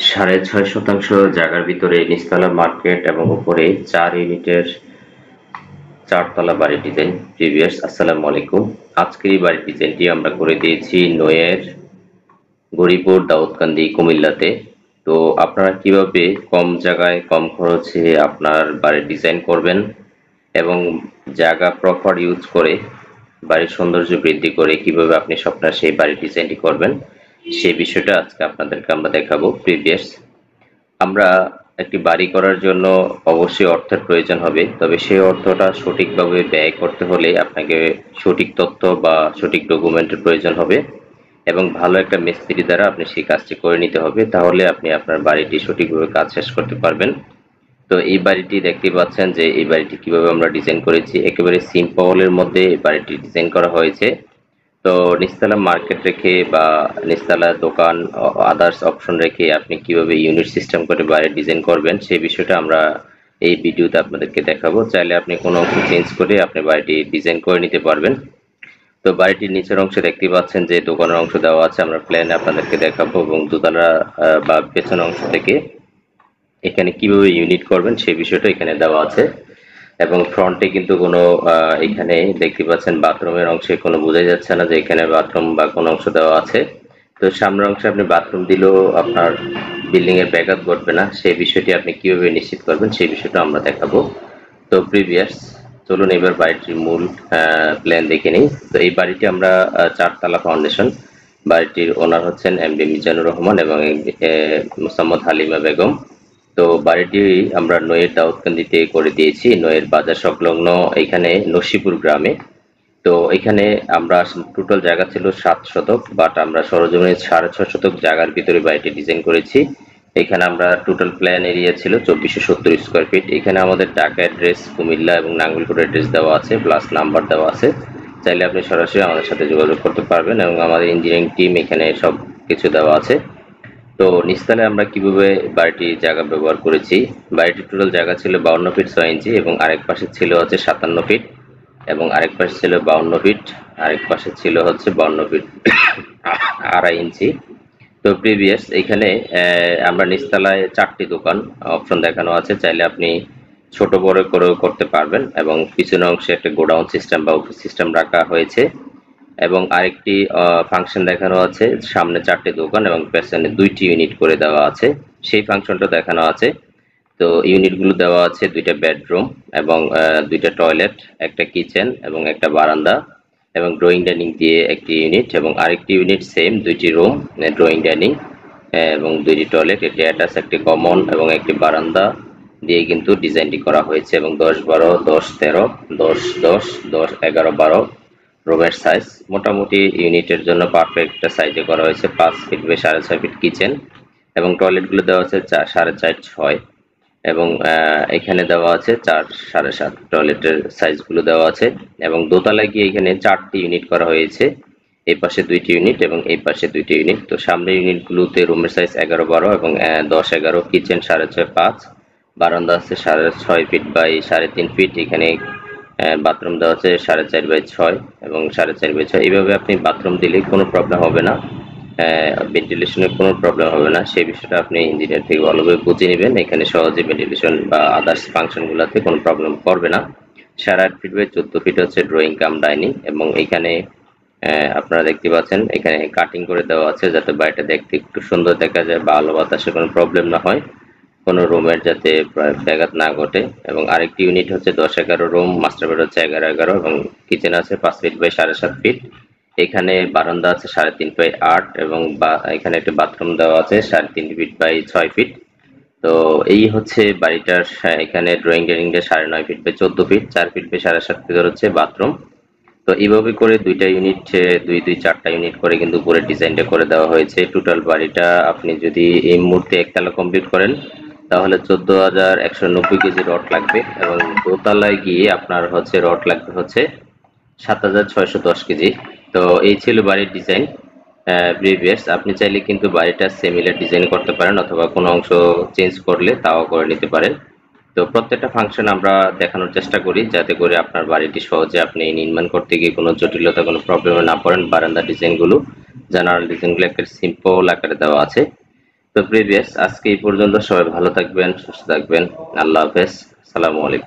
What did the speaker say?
৬.৫ শতাংশ জায়গার ভিতরে নিচতলা মার্কেট এবং উপরে ৪ ইউনিটের ৪ তলা বাড়ির ডিজাইন। প্রিভিয়াস আসসালামু আলাইকুম। আজকের এই বাড়ির ডিজাইনটি আমরা করে দিয়েছি নওয়ের গরিপুর দাউদকান্দি কুমিল্লাতে। তো আপনারা কিভাবে কম জায়গায় কম খরচে আপনার বাড়ির ডিজাইন করবেন এবং জায়গা প্রপার ইউজ করে বাড়ির সৌন্দর্য বৃদ্ধি করে কিভাবে আপনি স্বপ্নের সেই বাড়ির ডিজাইনটি করবেন সেই বিষয়টা আজকে আপনাদেরকে আমরা দেখাবো। প্রিভিয়াস আমরা একটি বাড়ি করার জন্য অবশ্যই অর্থের প্রয়োজন হবে, তবে সেই অর্থটা সঠিকভাবে ব্যয় করতে হলে আপনাকে সঠিক তথ্য বা সঠিক ডকুমেন্টের প্রয়োজন হবে এবং ভালো একটা মিস্ত্রি দ্বারা আপনি সেই কাজটি করে নিতে হবে, তাহলে আপনি আপনার বাড়িটি সঠিকভাবে কাজ শেষ করতে পারবেন। তো এই বাড়িটি দেখতে পাচ্ছেন যে এই বাড়িটি কিভাবে আমরা ডিজাইন করেছি, একেবারে সিম্পলের মধ্যে এই বাড়িটি ডিজাইন করা হয়েছে। তো নিচতলা মার্কেট রেখে বা নিচতলা দোকান আদার্স অপশন রেখে আপনি কিভাবে ইউনিট সিস্টেম করে বাড়ি ডিজাইন করবেন সেই বিষয়টা আমরা এই ভিডিওতে আপনাদেরকে দেখাবো। চাইলে আপনি কোনো অংশ চেঞ্জ করে আপনি বাড়িটি ডিজাইন করে নিতে পারবেন। তো বাড়িটির নিচের অংশে দেখতে পাচ্ছেন যে দোকানের অংশ দেওয়া আছে, আমরা প্ল্যানে আপনাদেরকে দেখাবো এবং দোতলা বা পেছনের অংশ থেকে এখানে কিভাবে ইউনিট করবেন সেই বিষয়টা এখানে দেওয়া আছে। এবং ফ্রন্টে কিন্তু কোনো এখানে দেখতে পাচ্ছেন বাথরুমের অংশে কোনো বোঝা যাচ্ছে না যে এখানে বাথরুম বা কোনো অংশ দেওয়া আছে। তো সামনের অংশে আপনি বাথরুম দিলেও আপনার বিল্ডিং এর ব্যাঘাত ঘটবে না, সেই বিষয়টি আপনি কিভাবে নিশ্চিত করবেন সেই বিষয়টা আমরা দেখাবো। তো প্রিভিয়াস চলুন এবার বাড়িটির মূল প্ল্যান দেখে নিই। তো এই বাড়িটি আমরা 4 তলা ফাউন্ডেশন। বাড়িটির ওনার হচ্ছেন এমডি মিজানুর রহমান এবং মোসাম্মদ হালিমা বেগম। তো বাড়িটি আমরা নয়ের দাউদকান্দিতে করে দিয়েছি, নয়ের বাজার সংলগ্ন এখানে নসিপুর গ্রামে। তো এখানে আমরা টোটাল জায়গা ছিল 7 শতক, বাট আমরা সরজমিনে 6.5 শতক জায়গার ভিতরে বাড়িটি ডিজাইন করেছি। এখানে আমরা টোটাল প্ল্যান এরিয়া ছিল 2470 স্কোয়ার ফিট। এখানে আমাদের ঢাকা অ্যাড্রেস, কুমিল্লা এবং নাঙ্গলকোট অ্যাড্রেস দেওয়া আছে, প্লাস নাম্বার দেওয়া আছে। চাইলে আপনি সরাসরি আমাদের সাথে যোগাযোগ করতে পারবেন এবং আমাদের ইঞ্জিনিয়ারিং টিম এখানে সব কিছু দেওয়া আছে। তো নিচতলায় আমরা কিভাবে বাড়িটির জায়গা ব্যবহার করেছি, বাড়িটির টোটাল জায়গা ছিল 52 ফিট 6 ইঞ্চি এবং আরেক পাশে ছিল হচ্ছে 57 ফিট এবং আরেক পাশে ছিল 52 ফিট, আরেক পাশে ছিল হচ্ছে 52 ফিট 2.5 ইঞ্চি। তো প্রিভিয়াস এখানে আমরা নিচতলায় 4টি দোকান অপশন দেখানো আছে, চাইলে আপনি ছোট বড় করেও করতে পারবেন এবং পিছনের অংশে একটা গোডাউন সিস্টেম বা অফিস সিস্টেম রাখা হয়েছে এবং আরেকটি ফাংশন দেখানো আছে, সামনে 4টি দোকান এবং পেছনে 2টি ইউনিট করে দেওয়া আছে, সেই ফাংশনটা দেখানো আছে। তো ইউনিটগুলো দেওয়া আছে 2টা বেডরুম এবং 2টা টয়লেট, একটা কিচেন এবং একটা বারান্দা এবং ড্রয়িং ডাইনিং দিয়ে একটি ইউনিট এবং আরেকটি ইউনিট সেম 2টি রুম, ড্রয়িং ডাইনিং এবং 2টি টয়লেট, একটি অ্যাটাচ, একটি কমন এবং একটি বারান্দা দিয়ে কিন্তু ডিজাইনটি করা হয়েছে এবং 10-12, 10-13, 10-10, 10-11-12 রুমের সাইজ মোটামুটি ইউনিটের জন্য পারফেক্ট সাইজে করা হয়েছে। 5 ফিট বাই 6.5 ফিট কিচেন এবং টয়লেটগুলো দেওয়া আছে 4.5-6 এবং এখানে দেওয়া আছে 4-7.5 টয়লেটের সাইজগুলো দেওয়া আছে এবং দোতলায় গিয়ে এখানে 4টি ইউনিট করা হয়েছে, এই পাশে 2টি ইউনিট এবং এই পাশে 2টি ইউনিট। তো সামনের ইউনিটগুলোতে রুমের সাইজ 11-12 এবং 10-11, কিচেন 6.5-5, বারান্দা আছে 6.5 ফিট বাই 3.5 ফিট, এখানে বাথরুম দেওয়া আছে 4.5 বাই 6 এবং 4.5 বাই 6। এইভাবে আপনি বাথরুম দিলে কোনো প্রবলেম হবে না, ভেন্টিলেশনের কোনো প্রবলেম হবে না, সেই বিষয়টা আপনি ইঞ্জিনিয়ার থেকে ভালোভাবে বুঝে নেবেন। এখানে সহজে ভেন্টিলেশন বা আদার্স ফাংশনগুলোতে কোনো প্রবলেম করবে না। 8.5 ফিট বাই 14 ফিট হচ্ছে ড্রয়িং কাম ডাইনিং এবং এখানে আপনারা দেখতে পাচ্ছেন এখানে কাটিং করে দেওয়া আছে যাতে বাড়িটা দেখতে একটু সুন্দর দেখা যায় বা আলো বাতাসে কোনো প্রবলেম না হয়, কোনো রুমের যাতে ব্যাঘাত না ঘটে। এবং আরেকটি ইউনিট হচ্ছে 10-11 রুম, মাস্টার বেড হচ্ছে 11-11 এবং কিচেন আছে 5 ফিট বাই 7.5 ফিট, এখানে বারান্দা আছে 3.5 বাই 8 এবং এখানে একটা বাথরুম দেওয়া আছে 3.5 ফিট বাই 6 ফিট। তো এই হচ্ছে বাড়িটার এখানে ড্রয়িং ডাইনিংটা 9.5 feet by 14 feet, 4 feet by 7.5 feet হচ্ছে বাথরুম। তো এইভাবে করে 2টা ইউনিট 4টা ইউনিট করে কিন্তু পুরো ডিজাইনটা করে দেওয়া হয়েছে। টোটাল বাড়িটা আপনি যদি এই মুহূর্তে একতলা কমপ্লিট করেন তাহলে 14,190 কেজি রড লাগবে এবং দোতলায় গিয়ে আপনার হচ্ছে রড লাগবে হচ্ছে 7,610 কেজি। তো এই ছিল বাড়ির ডিজাইন। প্রিভিয়াস আপনি চাইলে কিন্তু বাড়িটা সিমিলার ডিজাইন করতে পারেন অথবা কোনো অংশ চেঞ্জ করলে তাও করে নিতে পারেন। তো প্রত্যেকটা ফাংশন আমরা দেখানোর চেষ্টা করি যাতে করে আপনার বাড়িটি সহজে আপনি নির্মাণ করতে গিয়ে কোনো জটিলতা, কোনো প্রবলেমে না পড়েন। বারান্দা ডিজাইনগুলো, জেনারেল ডিজাইনগুলো একটা সিম্পল আকারে দেওয়া আছে তো প্রিভিয়াস আজকে এই পর্যন্ত, সবাই ভালো থাকবেন, সুস্থ থাকবেন। আল্লাহ হাফেজ, আসসালামু আলাইকুম।